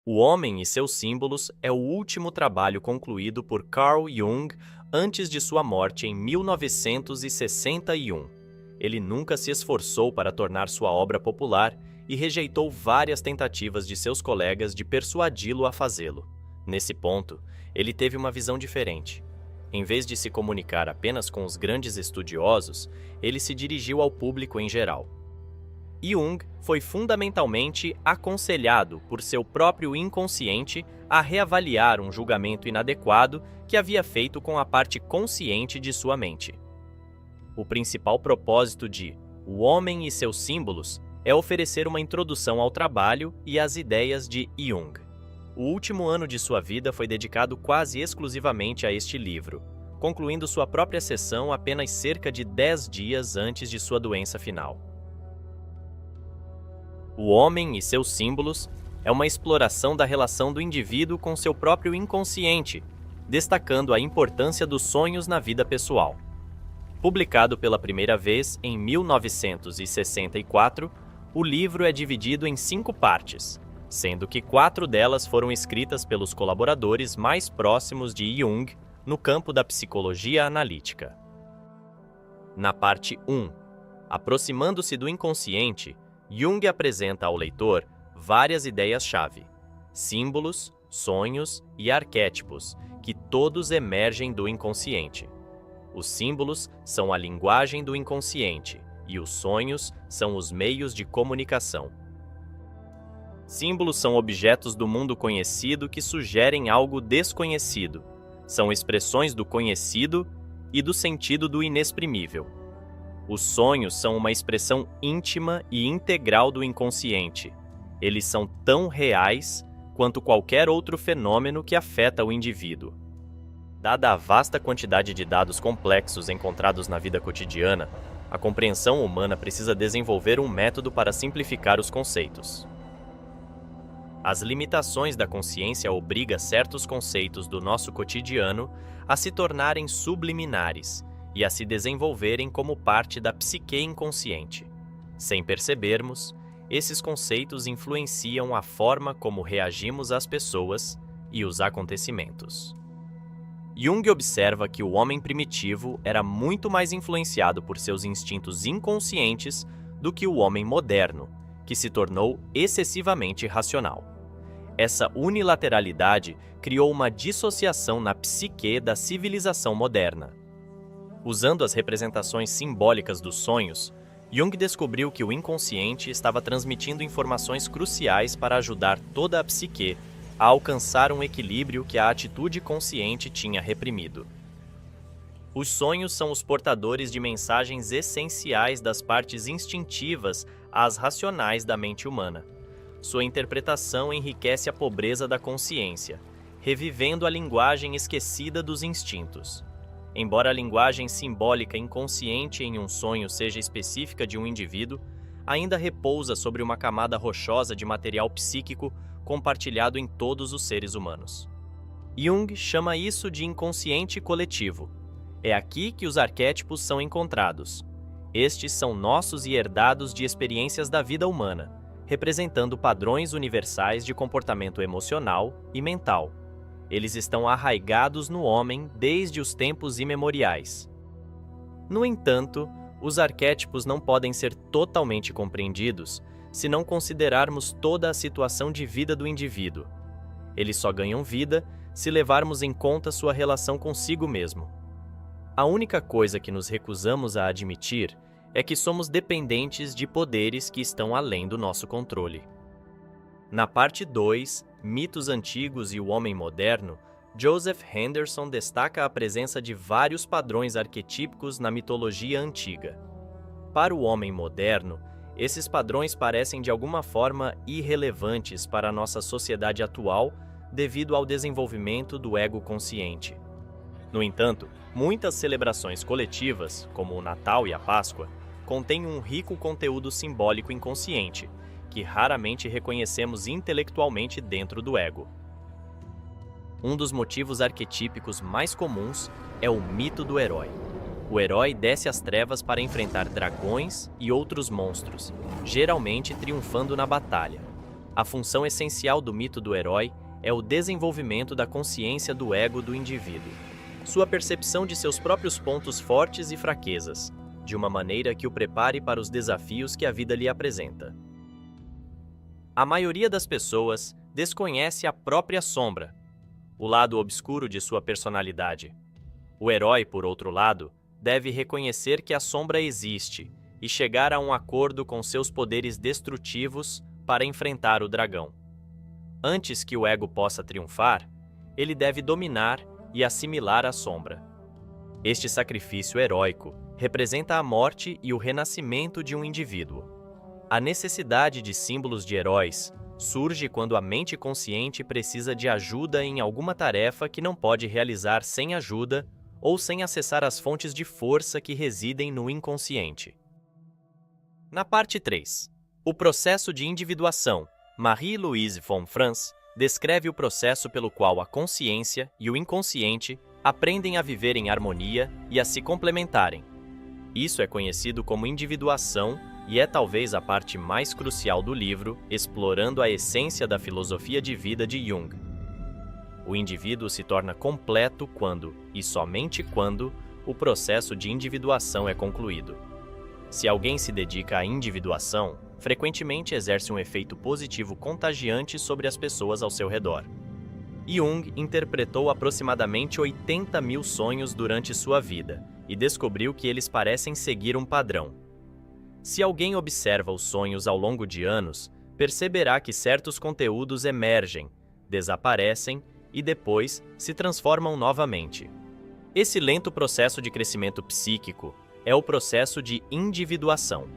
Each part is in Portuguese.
O Homem e seus Símbolos é o último trabalho concluído por Carl Jung antes de sua morte em 1961. Ele nunca se esforçou para tornar sua obra popular e rejeitou várias tentativas de seus colegas de persuadi-lo a fazê-lo. Nesse ponto, ele teve uma visão diferente. Em vez de se comunicar apenas com os grandes estudiosos, ele se dirigiu ao público em geral. Jung foi fundamentalmente aconselhado por seu próprio inconsciente a reavaliar um julgamento inadequado que havia feito com a parte consciente de sua mente. O principal propósito de O Homem e seus Símbolos é oferecer uma introdução ao trabalho e às ideias de Jung. O último ano de sua vida foi dedicado quase exclusivamente a este livro, concluindo sua própria sessão apenas cerca de 10 dias antes de sua doença final. O Homem e seus Símbolos é uma exploração da relação do indivíduo com seu próprio inconsciente, destacando a importância dos sonhos na vida pessoal. Publicado pela primeira vez em 1964, o livro é dividido em 5 partes, sendo que 4 delas foram escritas pelos colaboradores mais próximos de Jung no campo da psicologia analítica. Na parte 1, aproximando-se do inconsciente, Jung apresenta ao leitor várias ideias-chave, símbolos, sonhos e arquétipos, que todos emergem do inconsciente. Os símbolos são a linguagem do inconsciente e os sonhos são os meios de comunicação. Símbolos são objetos do mundo conhecido que sugerem algo desconhecido. São expressões do conhecido e do sentido do inexprimível. Os sonhos são uma expressão íntima e integral do inconsciente. Eles são tão reais quanto qualquer outro fenômeno que afeta o indivíduo. Dada a vasta quantidade de dados complexos encontrados na vida cotidiana, a compreensão humana precisa desenvolver um método para simplificar os conceitos. As limitações da consciência obrigam certos conceitos do nosso cotidiano a se tornarem subliminares e a se desenvolverem como parte da psique inconsciente. Sem percebermos, esses conceitos influenciam a forma como reagimos às pessoas e os acontecimentos. Jung observa que o homem primitivo era muito mais influenciado por seus instintos inconscientes do que o homem moderno, que se tornou excessivamente racional. Essa unilateralidade criou uma dissociação na psique da civilização moderna. Usando as representações simbólicas dos sonhos, Jung descobriu que o inconsciente estava transmitindo informações cruciais para ajudar toda a psique a alcançar um equilíbrio que a atitude consciente tinha reprimido. Os sonhos são os portadores de mensagens essenciais das partes instintivas às racionais da mente humana. Sua interpretação enriquece a pobreza da consciência, revivendo a linguagem esquecida dos instintos. Embora a linguagem simbólica inconsciente em um sonho seja específica de um indivíduo, ainda repousa sobre uma camada rochosa de material psíquico compartilhado em todos os seres humanos. Jung chama isso de inconsciente coletivo. É aqui que os arquétipos são encontrados. Estes são nossos e herdados de experiências da vida humana, representando padrões universais de comportamento emocional e mental. Eles estão arraigados no homem desde os tempos imemoriais. No entanto, os arquétipos não podem ser totalmente compreendidos se não considerarmos toda a situação de vida do indivíduo. Eles só ganham vida se levarmos em conta sua relação consigo mesmo. A única coisa que nos recusamos a admitir é que somos dependentes de poderes que estão além do nosso controle. Na parte 2, Mitos Antigos e o Homem Moderno, Joseph Henderson destaca a presença de vários padrões arquetípicos na mitologia antiga. Para o homem moderno, esses padrões parecem de alguma forma irrelevantes para a nossa sociedade atual devido ao desenvolvimento do ego consciente. No entanto, muitas celebrações coletivas, como o Natal e a Páscoa, contêm um rico conteúdo simbólico inconsciente, que raramente reconhecemos intelectualmente dentro do ego. Um dos motivos arquetípicos mais comuns é o mito do herói. O herói desce às trevas para enfrentar dragões e outros monstros, geralmente triunfando na batalha. A função essencial do mito do herói é o desenvolvimento da consciência do ego do indivíduo, sua percepção de seus próprios pontos fortes e fraquezas, de uma maneira que o prepare para os desafios que a vida lhe apresenta. A maioria das pessoas desconhece a própria sombra, o lado obscuro de sua personalidade. O herói, por outro lado, deve reconhecer que a sombra existe e chegar a um acordo com seus poderes destrutivos para enfrentar o dragão. Antes que o ego possa triunfar, ele deve dominar e assimilar a sombra. Este sacrifício heróico representa a morte e o renascimento de um indivíduo. A necessidade de símbolos de heróis surge quando a mente consciente precisa de ajuda em alguma tarefa que não pode realizar sem ajuda ou sem acessar as fontes de força que residem no inconsciente. Na parte 3, o processo de individuação, Marie-Louise von Franz descreve o processo pelo qual a consciência e o inconsciente aprendem a viver em harmonia e a se complementarem. Isso é conhecido como individuação e é talvez a parte mais crucial do livro, explorando a essência da filosofia de vida de Jung. O indivíduo se torna completo quando, e somente quando, o processo de individuação é concluído. Se alguém se dedica à individuação, frequentemente exerce um efeito positivo contagiante sobre as pessoas ao seu redor. Jung interpretou aproximadamente 80 mil sonhos durante sua vida e descobriu que eles parecem seguir um padrão. Se alguém observa os sonhos ao longo de anos, perceberá que certos conteúdos emergem, desaparecem e depois se transformam novamente. Esse lento processo de crescimento psíquico é o processo de individuação.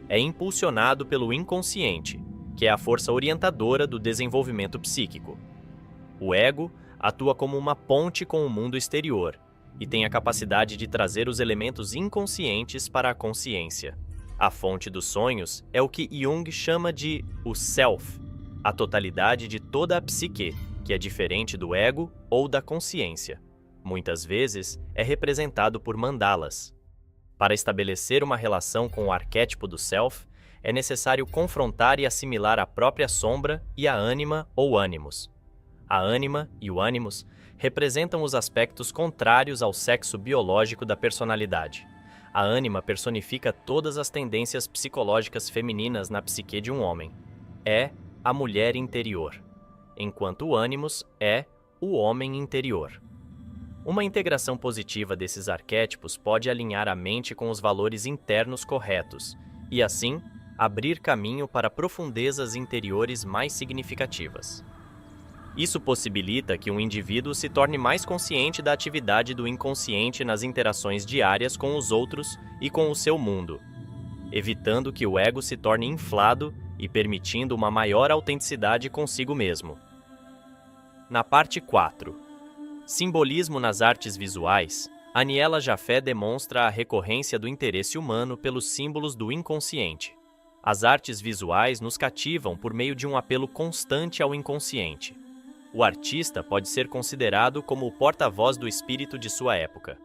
É impulsionado pelo inconsciente, que é a força orientadora do desenvolvimento psíquico. O ego atua como uma ponte com o mundo exterior e tem a capacidade de trazer os elementos inconscientes para a consciência. A fonte dos sonhos é o que Jung chama de o self, a totalidade de toda a psique, que é diferente do ego ou da consciência. Muitas vezes é representado por mandalas. Para estabelecer uma relação com o arquétipo do self, é necessário confrontar e assimilar a própria sombra e a ânima ou ânimos. A ânima e o ânimos representam os aspectos contrários ao sexo biológico da personalidade. A ânima personifica todas as tendências psicológicas femininas na psique de um homem. É a mulher interior, enquanto o ânimos é o homem interior. Uma integração positiva desses arquétipos pode alinhar a mente com os valores internos corretos e, assim, abrir caminho para profundezas interiores mais significativas. Isso possibilita que um indivíduo se torne mais consciente da atividade do inconsciente nas interações diárias com os outros e com o seu mundo, evitando que o ego se torne inflado e permitindo uma maior autenticidade consigo mesmo. Na parte 4, Simbolismo nas artes visuais, Aniela Jaffe demonstra a recorrência do interesse humano pelos símbolos do inconsciente. As artes visuais nos cativam por meio de um apelo constante ao inconsciente. O artista pode ser considerado como o porta-voz do espírito de sua época.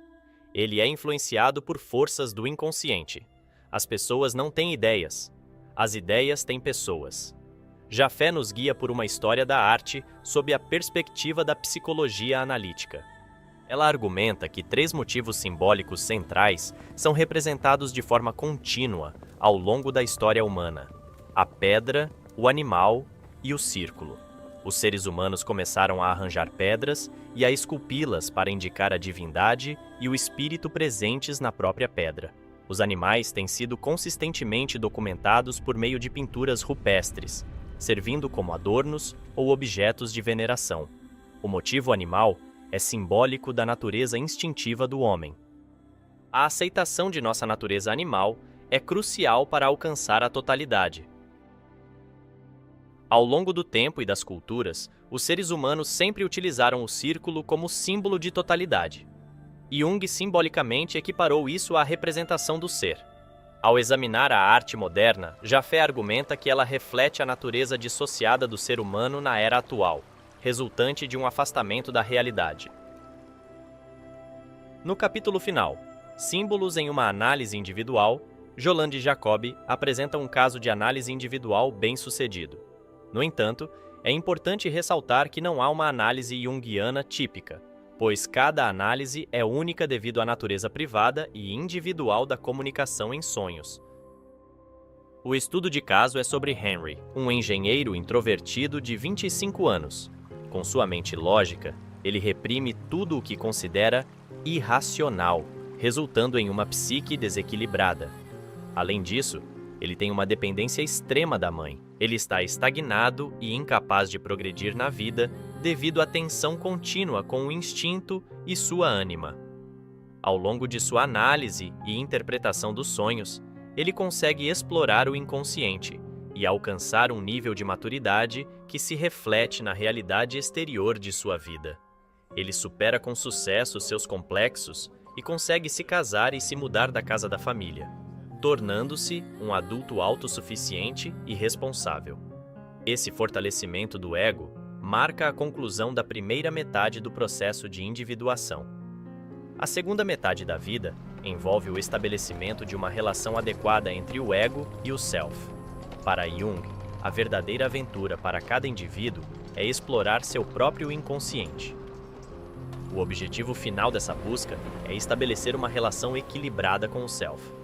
Ele é influenciado por forças do inconsciente. As pessoas não têm ideias. As ideias têm pessoas. Jaffe nos guia por uma história da arte sob a perspectiva da psicologia analítica. Ela argumenta que 3 motivos simbólicos centrais são representados de forma contínua ao longo da história humana: a pedra, o animal e o círculo. Os seres humanos começaram a arranjar pedras e a esculpi-las para indicar a divindade e o espírito presentes na própria pedra. Os animais têm sido consistentemente documentados por meio de pinturas rupestres, servindo como adornos ou objetos de veneração. O motivo animal é simbólico da natureza instintiva do homem. A aceitação de nossa natureza animal é crucial para alcançar a totalidade. Ao longo do tempo e das culturas, os seres humanos sempre utilizaram o círculo como símbolo de totalidade. Jung simbolicamente equiparou isso à representação do ser. Ao examinar a arte moderna, Jaffe argumenta que ela reflete a natureza dissociada do ser humano na era atual, resultante de um afastamento da realidade. No capítulo final, Símbolos em uma análise individual, Jolande Jacob apresenta um caso de análise individual bem-sucedido. No entanto, é importante ressaltar que não há uma análise junguiana típica, pois cada análise é única devido à natureza privada e individual da comunicação em sonhos. O estudo de caso é sobre Henry, um engenheiro introvertido de 25 anos. Com sua mente lógica, ele reprime tudo o que considera irracional, resultando em uma psique desequilibrada. Além disso, ele tem uma dependência extrema da mãe. Ele está estagnado e incapaz de progredir na vida devido à tensão contínua com o instinto e sua ânima. Ao longo de sua análise e interpretação dos sonhos, ele consegue explorar o inconsciente e alcançar um nível de maturidade que se reflete na realidade exterior de sua vida. Ele supera com sucesso seus complexos e consegue se casar e se mudar da casa da família, tornando-se um adulto autossuficiente e responsável. Esse fortalecimento do ego marca a conclusão da primeira metade do processo de individuação. A segunda metade da vida envolve o estabelecimento de uma relação adequada entre o ego e o self. Para Jung, a verdadeira aventura para cada indivíduo é explorar seu próprio inconsciente. O objetivo final dessa busca é estabelecer uma relação equilibrada com o self.